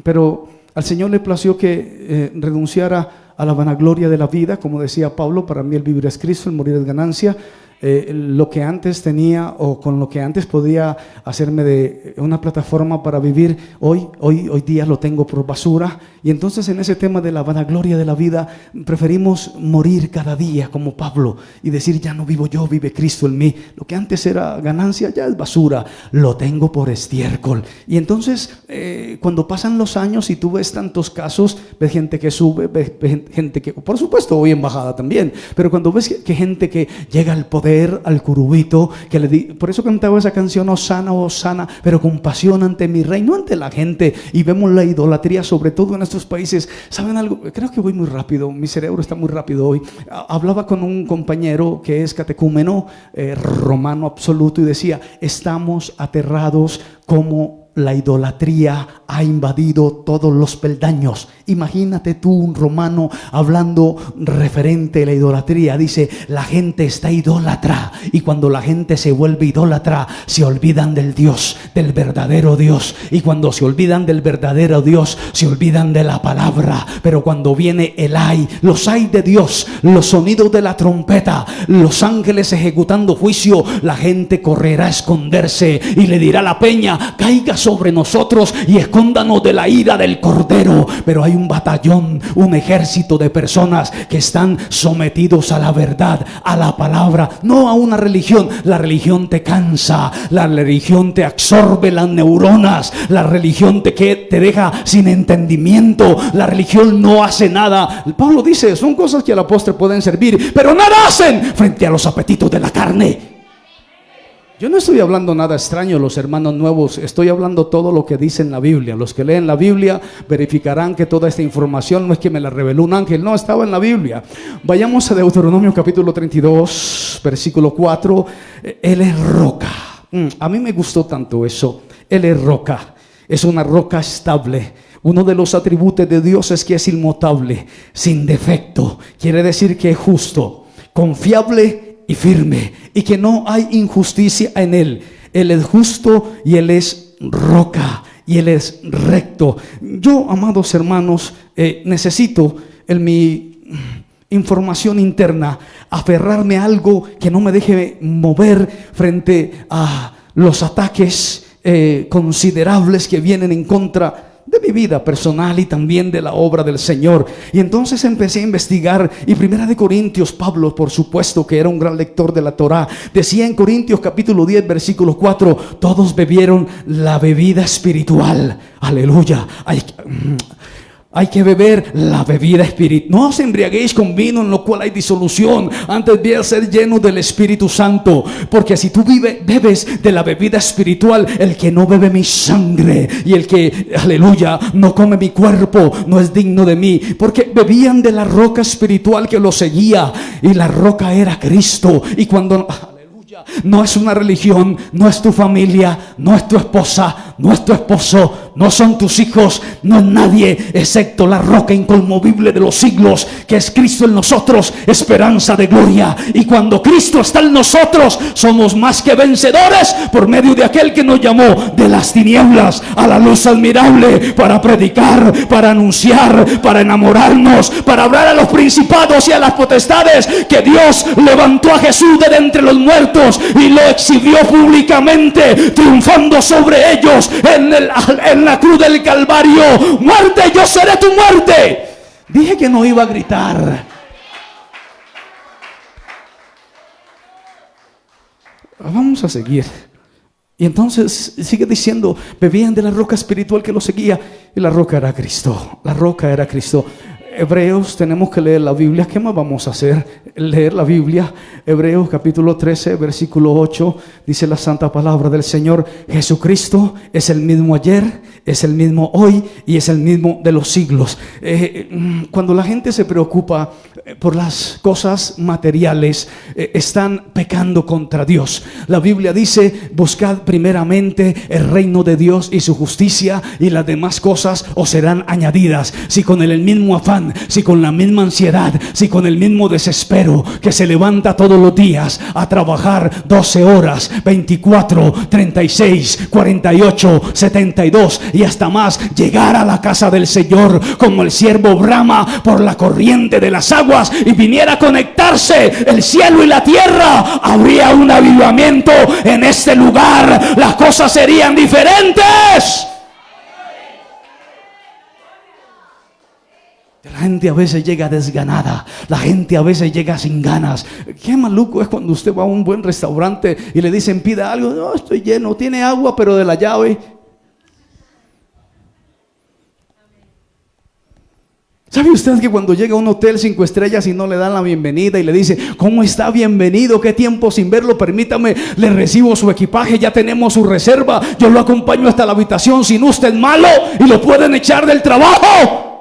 Pero al Señor le plació que renunciara a la vanagloria de la vida. Como decía Pablo, para mí el vivir es Cristo, el morir es ganancia. Lo que antes tenía o con lo que antes podía hacerme de una plataforma para vivir, hoy día lo tengo por basura. Y entonces en ese tema de la vanagloria de la vida preferimos morir cada día como Pablo y decir: ya no vivo yo, vive Cristo en mí. Lo que antes era ganancia ya es basura, lo tengo por estiércol. Y entonces cuando pasan los años y tú ves tantos casos, ves gente que sube, ves gente que, por supuesto, hoy en bajada también, pero cuando ves que gente que llega al poder, al curubito, por eso cantaba esa canción: Hosana, Hosana, pero con pasión ante mi rey, no ante la gente. Y vemos la idolatría, sobre todo en estos países. ¿Saben algo? Creo que voy muy rápido, mi cerebro está muy rápido hoy. Hablaba con un compañero que es catecúmeno, romano absoluto, y decía: estamos aterrados como la idolatría ha invadido todos los peldaños. Imagínate tú un romano hablando referente a la idolatría. Dice: la gente está idólatra, y cuando la gente se vuelve idólatra, se olvidan del Dios, del verdadero Dios. Y cuando se olvidan del verdadero Dios, se olvidan de la palabra. Pero cuando viene el ay, los ay de Dios, los sonidos de la trompeta, los ángeles ejecutando juicio, la gente correrá a esconderse y le dirá a la peña: caiga sobre nosotros y escóndanos de la ira del Cordero. Pero hay un batallón, un ejército de personas que están sometidos a la verdad, a la palabra, no a una religión. La religión te cansa, la religión te absorbe las neuronas, la religión te deja sin entendimiento, la religión no hace nada. Pablo dice: son cosas que a la postre pueden servir, pero nada hacen frente a los apetitos de la carne. Yo no estoy hablando nada extraño, los hermanos nuevos. Estoy hablando todo lo que dice en la Biblia. Los que leen la Biblia verificarán que toda esta información no es que me la reveló un ángel, no, estaba en la Biblia. Vayamos a Deuteronomio capítulo 32, versículo 4. Él es roca. A mí me gustó tanto eso. Él es roca. Es una roca estable. Uno de los atributos de Dios es que es inmutable, sin defecto. Quiere decir que es justo, confiable y firme, y que no hay injusticia en él. Él es justo y él es roca y él es recto. Yo, amados hermanos, necesito en mi información interna aferrarme a algo que no me deje mover frente a los ataques considerables que vienen en contra de mi vida personal y también de la obra del Señor. Y entonces empecé a investigar, y Primera de Corintios, Pablo, por supuesto que era un gran lector de la Torá, decía en Corintios capítulo 10 versículo 4: todos bebieron la bebida espiritual. Aleluya. Hay que beber la bebida espiritual. No os embriaguéis con vino, en lo cual hay disolución, antes bien ser llenos del Espíritu Santo. Porque si tú bebes de la bebida espiritual, el que no bebe mi sangre y el que, aleluya, no come mi cuerpo, no es digno de mí. Porque bebían de la roca espiritual que los seguía, y la roca era Cristo. Y cuando... no es una religión, no es tu familia, no es tu esposa, no es tu esposo, no son tus hijos, no es nadie excepto la roca inconmovible de los siglos, que es Cristo en nosotros, esperanza de gloria. Y cuando Cristo está en nosotros, somos más que vencedores por medio de aquel que nos llamó de las tinieblas a la luz admirable, para predicar, para anunciar, para enamorarnos, para hablar a los principados y a las potestades que Dios levantó a Jesús de entre los muertos y lo exhibió públicamente, triunfando sobre ellos en la cruz del Calvario. Muerte, yo seré tu muerte. Dije que no iba a gritar. Vamos a seguir. Y entonces sigue diciendo: bebían de la roca espiritual que los seguía, y la roca era Cristo. La roca era Cristo. Hebreos, tenemos que leer la Biblia. ¿Qué más vamos a hacer? Leer la Biblia. Hebreos capítulo 13 versículo 8 dice la santa palabra del Señor: Jesucristo es el mismo ayer, es el mismo hoy y es el mismo de los siglos. Cuando la gente se preocupa por las cosas materiales, están pecando contra Dios. La Biblia dice: buscad primeramente el reino de Dios y su justicia, y las demás cosas os serán añadidas. Si con el mismo afán afán, si con la misma ansiedad, si con el mismo desespero que se levanta todos los días a trabajar 12 horas, 24, 36, 48, 72 y hasta más, llegar a la casa del Señor como el siervo brama por la corriente de las aguas y viniera a conectarse el cielo y la tierra, habría un avivamiento en este lugar, las cosas serían diferentes. La gente a veces llega desganada, la gente a veces llega sin ganas. Qué maluco es cuando usted va a un buen restaurante y le dicen pida algo. No, estoy lleno, tiene agua pero de la llave. ¿Sabe usted que cuando llega a un hotel 5 estrellas y no le dan la bienvenida y le dice, ¿cómo está? Bienvenido, qué tiempo sin verlo, permítame, le recibo su equipaje, ya tenemos su reserva, yo lo acompaño hasta la habitación, si no usted es malo y lo pueden echar del trabajo?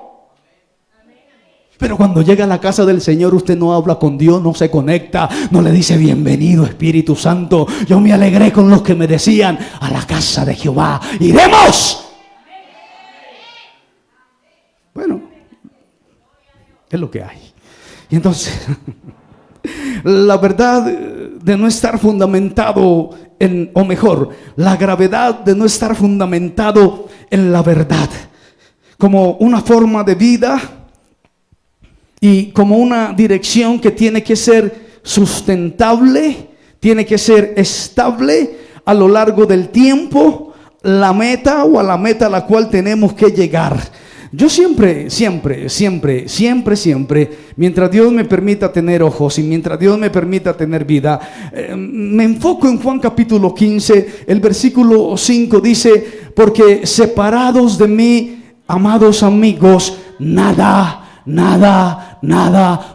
Pero cuando llega a la casa del Señor, usted no habla con Dios, no se conecta, no le dice bienvenido Espíritu Santo. Yo me alegré con los que me decían, a la casa de Jehová iremos. Bueno, es lo que hay. Y entonces, la verdad de no estar fundamentado en, o mejor, la gravedad de no estar fundamentado en la verdad, como una forma de vida y como una dirección que tiene que ser sustentable, tiene que ser estable a lo largo del tiempo, la meta o a la meta a la cual tenemos que llegar. Yo siempre, mientras Dios me permita tener ojos y mientras Dios me permita tener vida, me enfoco en Juan capítulo 15, el versículo 5 dice, porque separados de mí, amados amigos, nada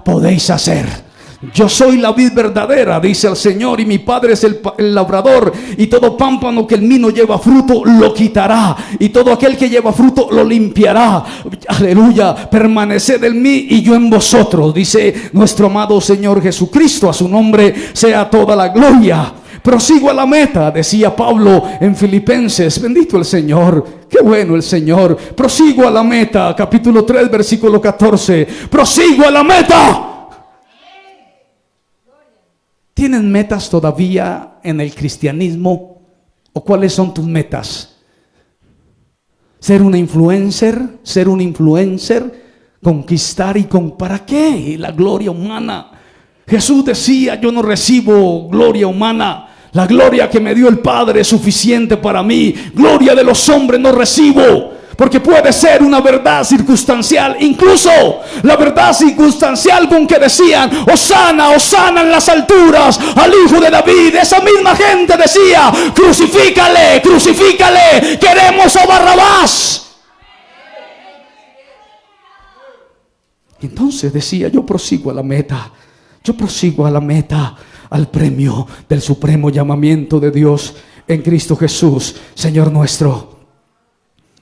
podéis hacer. Yo soy la vid verdadera, dice el Señor, y mi Padre es el labrador, y todo pámpano que en mí no lleva fruto lo quitará, y todo aquel que lleva fruto lo limpiará. Aleluya, permaneced en mí y yo en vosotros, dice nuestro amado Señor Jesucristo, a su nombre sea toda la gloria. Prosigo a la meta, decía Pablo en Filipenses, bendito el Señor, qué bueno el Señor. Prosigo a la meta, capítulo 3, versículo 14, prosigo a la meta. ¿Tienen metas todavía en el cristianismo? ¿O cuáles son tus metas? ¿Ser una influencer? ¿Ser un influencer? ¿Conquistar y con para qué? La gloria humana. Jesús decía, yo no recibo gloria humana. La gloria que me dio el Padre es suficiente para mí. Gloria de los hombres no recibo. Porque puede ser una verdad circunstancial. Incluso la verdad circunstancial con que decían, Hosana, Hosana en las alturas al Hijo de David. Esa misma gente decía, crucifícale, crucifícale, queremos a Barrabás. Entonces decía, yo prosigo a la meta. Yo prosigo a la meta, al premio del supremo llamamiento de Dios en Cristo Jesús, Señor nuestro.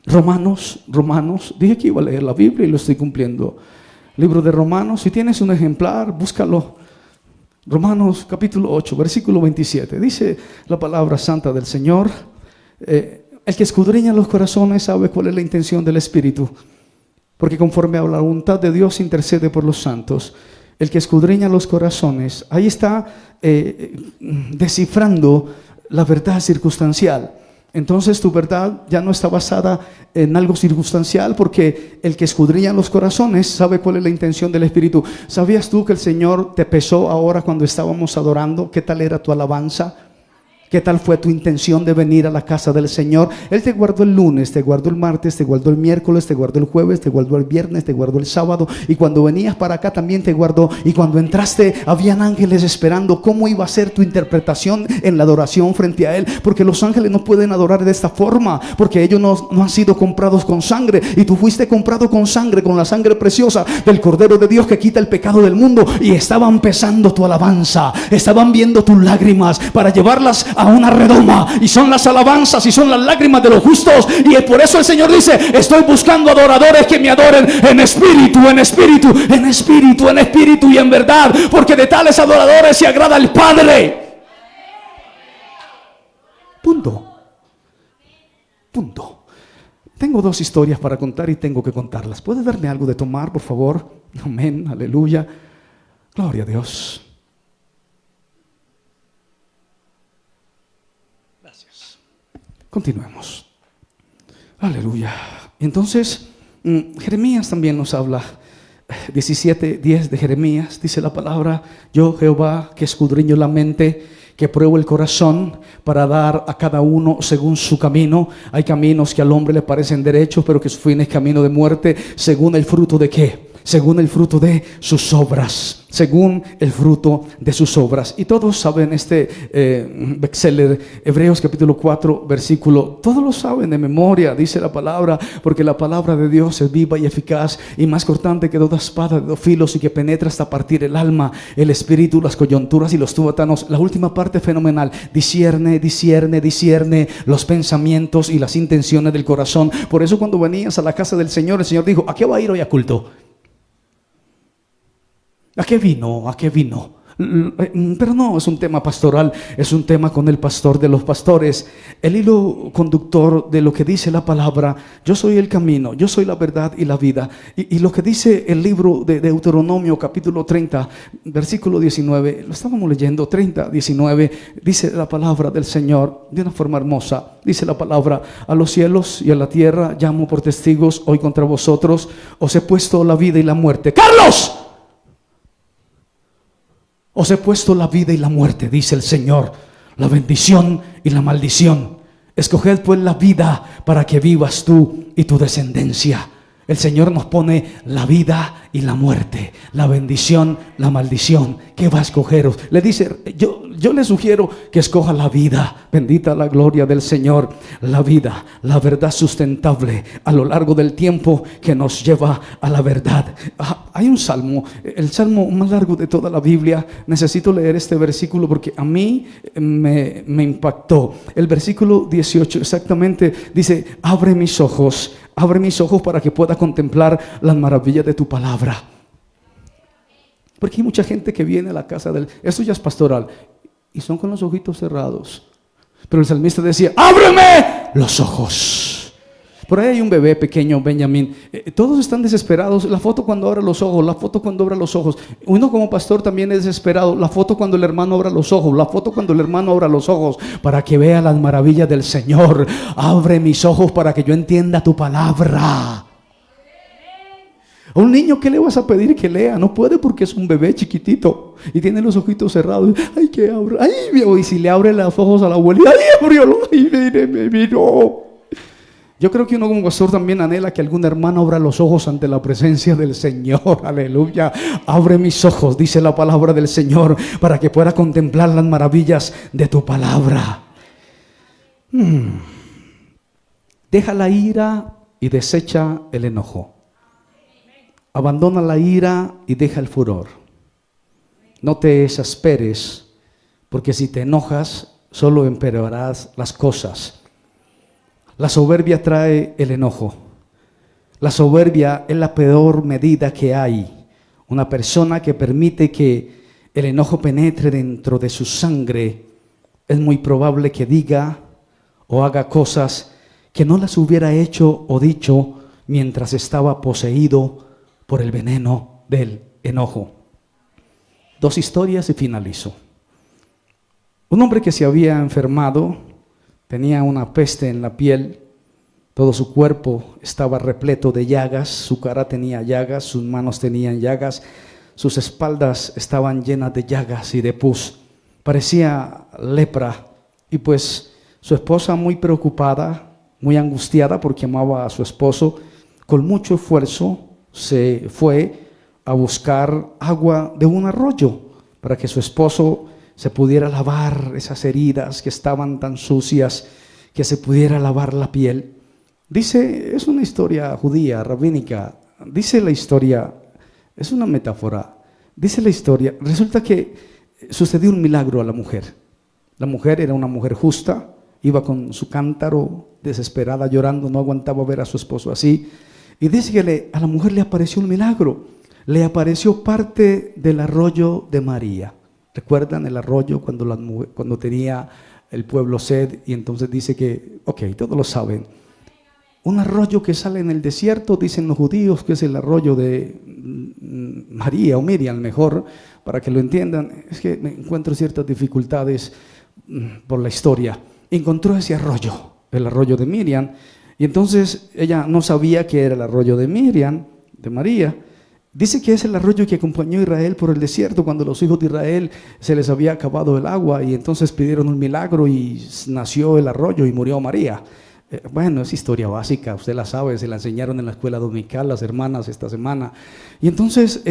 Romanos, dije que iba a leer la Biblia y lo estoy cumpliendo. Libro de Romanos, si tienes un ejemplar, búscalo. Romanos capítulo 8, versículo 27. Dice la palabra santa del Señor, el que escudriña los corazones sabe cuál es la intención del Espíritu, porque conforme a la voluntad de Dios intercede por los santos. El que escudriña los corazones, ahí está descifrando la verdad circunstancial. Entonces tu verdad ya no está basada en algo circunstancial, porque el que escudriña los corazones sabe cuál es la intención del Espíritu. ¿Sabías tú que el Señor te pesó ahora cuando estábamos adorando? ¿Qué tal era tu alabanza? ¿Qué tal fue tu intención de venir a la casa del Señor? Él te guardó el lunes, te guardó el martes, te guardó el miércoles, te guardó el jueves, te guardó el viernes, te guardó el sábado. Y cuando venías para acá también te guardó. Y cuando entraste, habían ángeles esperando cómo iba a ser tu interpretación en la adoración frente a Él. Porque los ángeles no pueden adorar de esta forma, porque ellos no han sido comprados con sangre. Y tú fuiste comprado con sangre, con la sangre preciosa del Cordero de Dios que quita el pecado del mundo. Y estaban pesando tu alabanza, estaban viendo tus lágrimas para llevarlas a una redoma, y son las alabanzas y son las lágrimas de los justos. Y por eso el Señor dice, estoy buscando adoradores que me adoren en espíritu, en espíritu, en espíritu, en espíritu y en verdad, porque de tales adoradores se agrada el Padre. Punto. Tengo dos historias para contar y tengo que contarlas. ¿Puede darme algo de tomar, por favor? Amén, aleluya. Gloria a Dios. Gracias. Continuemos. Aleluya. Entonces, Jeremías también nos habla. 17:10 de Jeremías, dice la palabra: yo, Jehová, que escudriño la mente, que pruebo el corazón para dar a cada uno según su camino. Hay caminos que al hombre le parecen derechos, pero que su fin es camino de muerte. ¿Según el fruto de qué? Según el fruto de sus obras. Según el fruto de sus obras. Y todos saben este bestseller, Hebreos capítulo 4, versículo. Todos lo saben de memoria, dice la palabra, porque la palabra de Dios es viva y eficaz y más cortante que toda espada de dos filos, y que penetra hasta partir el alma, el espíritu, las coyunturas y los tuétanos. La última parte fenomenal: discierne los pensamientos y las intenciones del corazón. Por eso cuando venías a la casa del Señor, el Señor dijo: ¿a qué va a ir hoy a culto? ¿A qué vino? ¿A qué vino? Pero no es un tema pastoral, es un tema con el pastor de los pastores. El hilo conductor de lo que dice la palabra: yo soy el camino, yo soy la verdad y la vida. Y lo que dice el libro de Deuteronomio capítulo 30, versículo 19, lo estábamos leyendo, 30, 19, dice la palabra del Señor de una forma hermosa. Dice la palabra: a los cielos y a la tierra llamo por testigos hoy contra vosotros, os he puesto la vida y la muerte. ¡Carlos! Os he puesto la vida y la muerte, dice el Señor, la bendición y la maldición. Escoged pues la vida para que vivas tú y tu descendencia. El Señor nos pone la vida y la muerte, la bendición, la maldición. ¿Qué va a escoger? Le dice: yo le sugiero que escoja la vida. Bendita la gloria del Señor. La vida, la verdad sustentable a lo largo del tiempo que nos lleva a la verdad. Hay un salmo, el salmo más largo de toda la Biblia. Necesito leer este versículo porque a mí me impactó. El versículo 18 exactamente dice: abre mis ojos para que pueda contemplar las maravillas de tu palabra. Porque hay mucha gente que viene a la casa del... Esto ya es pastoral, y son con los ojitos cerrados. Pero el salmista decía: ábreme los ojos. Por ahí hay un bebé pequeño, Benjamín. Todos están desesperados. La foto cuando abre los ojos, la foto cuando abre los ojos. Uno como pastor también es desesperado. La foto cuando el hermano abra los ojos, la foto cuando el hermano abra los ojos, para que vea las maravillas del Señor. Abre mis ojos para que yo entienda tu palabra. A un niño, ¿qué le vas a pedir que lea? No puede, porque es un bebé chiquitito y tiene los ojitos cerrados. Ay, que abra. Ay, y si le abre los ojos a la abuelita, ay, abriólo. Ay, mire, me miró. Yo creo que uno como pastor también anhela que algún hermano abra los ojos ante la presencia del Señor. Aleluya. Abre mis ojos, dice la palabra del Señor, para que pueda contemplar las maravillas de tu palabra. Deja la ira y desecha el enojo. Abandona la ira y deja el furor. No te exasperes, porque si te enojas, solo empeorarás las cosas. La soberbia trae el enojo. La soberbia es la peor medida que hay. Una persona que permite que el enojo penetre dentro de su sangre, es muy probable que diga o haga cosas que no las hubiera hecho o dicho mientras estaba poseído por el veneno del enojo. Dos historias y finalizo. Un hombre que se había enfermado, tenía una peste en la piel, todo su cuerpo estaba repleto de llagas, su cara tenía llagas, sus manos tenían llagas, sus espaldas estaban llenas de llagas y de pus, parecía lepra. Y pues su esposa, muy preocupada, muy angustiada porque amaba a su esposo, con mucho esfuerzo se fue a buscar agua de un arroyo para que su esposo se pudiera lavar esas heridas que estaban tan sucias, que se pudiera lavar la piel. Dice, es una historia judía, rabínica, dice la historia, es una metáfora, dice la historia, resulta que sucedió un milagro a la mujer. La mujer era una mujer justa, iba con su cántaro desesperada, llorando, no aguantaba ver a su esposo así. Y dice que a la mujer le apareció un milagro, le apareció parte del arroyo de María. ¿Recuerdan el arroyo cuando tenía el pueblo sed? Y entonces dice que, ok, todos lo saben. Un arroyo que sale en el desierto, dicen los judíos que es el arroyo de María o Miriam, mejor, para que lo entiendan. Es que me encuentro ciertas dificultades por la historia. Encontró ese arroyo, el arroyo de Miriam, y entonces ella no sabía que era el arroyo de Miriam, de María. Dice que es el arroyo que acompañó a Israel por el desierto cuando los hijos de Israel se les había acabado el agua y entonces pidieron un milagro y nació el arroyo y murió María. Bueno, es historia básica, usted la sabe, se la enseñaron en la escuela dominical las hermanas esta semana. Y entonces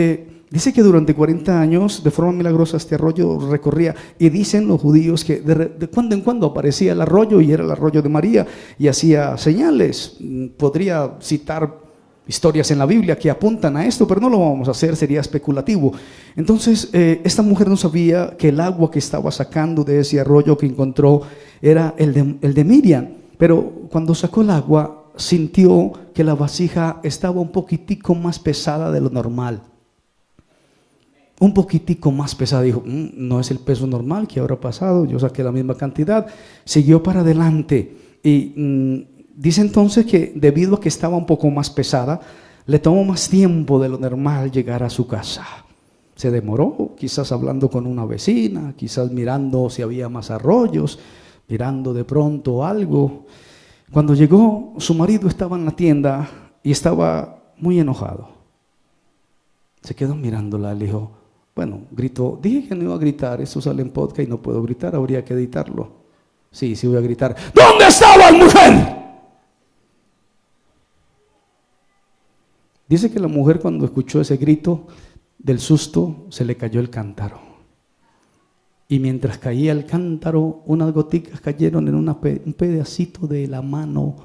dice que durante 40 años de forma milagrosa este arroyo recorría, y dicen los judíos que de cuando en cuando aparecía el arroyo y era el arroyo de María y hacía señales. Podría citar historias en la Biblia que apuntan a esto, pero no lo vamos a hacer, sería especulativo. Entonces esta mujer no sabía que el agua que estaba sacando de ese arroyo que encontró era el de Miriam. Pero cuando sacó el agua, sintió que la vasija estaba un poquitico más pesada de lo normal. Un poquitico más pesada. Dijo, no es el peso normal que habrá pasado. Yo saqué la misma cantidad. Siguió para adelante. Y dice entonces que debido a que estaba un poco más pesada, le tomó más tiempo de lo normal llegar a su casa. Se demoró, quizás hablando con una vecina, quizás mirando si había más arroyos, mirando de pronto algo. Cuando llegó, su marido estaba en la tienda y estaba muy enojado. Se quedó mirándola, le dijo, bueno, gritó, dije que no iba a gritar, eso sale en podcast y no puedo gritar, habría que editarlo. Sí voy a gritar, ¿dónde estabas, mujer? Dice que la mujer cuando escuchó ese grito, del susto se le cayó el cántaro. Y mientras caía el cántaro, unas goticas cayeron en un pedacito de la mano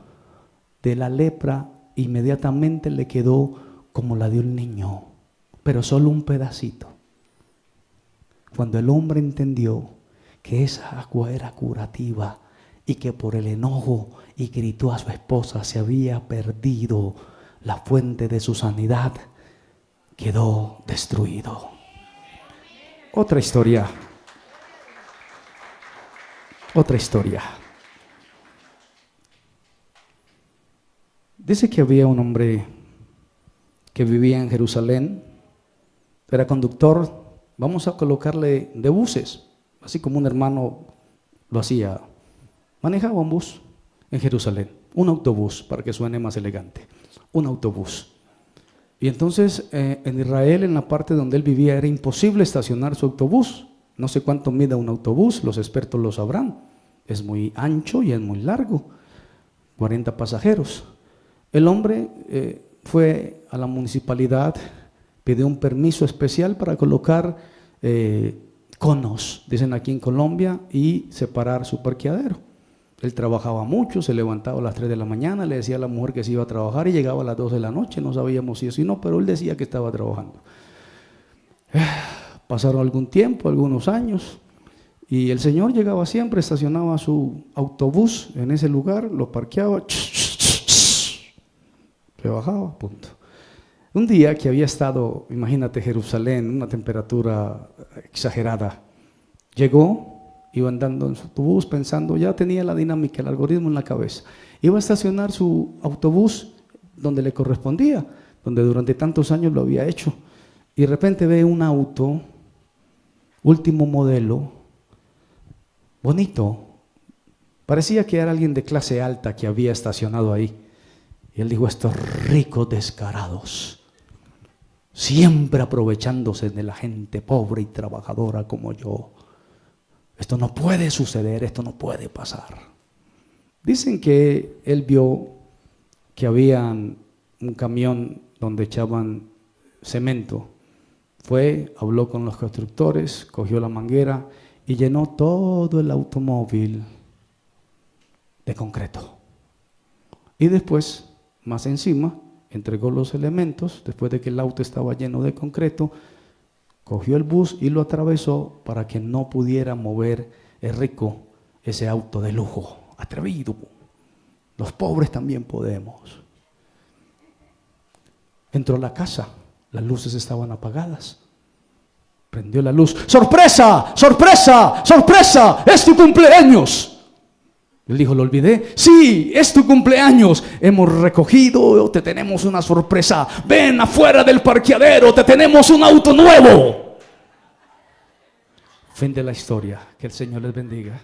de la lepra. Inmediatamente le quedó como la de un niño, pero solo un pedacito. Cuando el hombre entendió que esa agua era curativa y que por el enojo y gritó a su esposa se había perdido la fuente de su sanidad, quedó destruido. Otra historia. Dice que había un hombre que vivía en Jerusalén, era conductor, vamos a colocarle de buses, así como un hermano lo hacía, manejaba un bus en Jerusalén, un autobús, para que suene más elegante, un autobús. Y entonces en Israel, en la parte donde él vivía, era imposible estacionar su autobús. No sé cuánto mida un autobús, los expertos lo sabrán. Es muy ancho y es muy largo, 40 pasajeros. El hombre fue a la municipalidad, pidió un permiso especial para colocar conos, dicen aquí en Colombia, y separar su parqueadero. Él trabajaba mucho, se levantaba a las 3 de la mañana, le decía a la mujer que se iba a trabajar y llegaba a las 2 de la noche, no sabíamos si eso y no, pero él decía que estaba trabajando. Pasaron algún tiempo, algunos años, y el señor llegaba siempre, estacionaba su autobús en ese lugar, lo parqueaba, se bajaba, punto. Un día que había estado, imagínate, Jerusalén, una temperatura exagerada, llegó, iba andando en su autobús pensando, ya tenía la dinámica, el algoritmo en la cabeza, iba a estacionar su autobús donde le correspondía, donde durante tantos años lo había hecho, y de repente ve un auto último modelo, bonito, parecía que era alguien de clase alta que había estacionado ahí. Y él dijo, estos ricos descarados, siempre aprovechándose de la gente pobre y trabajadora como yo. Esto no puede suceder, esto no puede pasar. Dicen que él vio que había un camión donde echaban cemento. Fue, habló con los constructores, cogió la manguera y llenó todo el automóvil de concreto. Y después, más encima, entregó los elementos, después de que el auto estaba lleno de concreto, cogió el bus y lo atravesó para que no pudiera mover el rico ese auto de lujo. Atrevido. Los pobres también podemos. Entró a la casa. Las luces estaban apagadas. Prendió la luz. ¡Sorpresa! ¡Sorpresa! ¡Sorpresa! ¡Es tu cumpleaños! Él dijo, lo olvidé. Sí, es tu cumpleaños. Hemos recogido, te tenemos una sorpresa. Ven afuera del parqueadero, te tenemos un auto nuevo. Fin de la historia. Que el Señor les bendiga.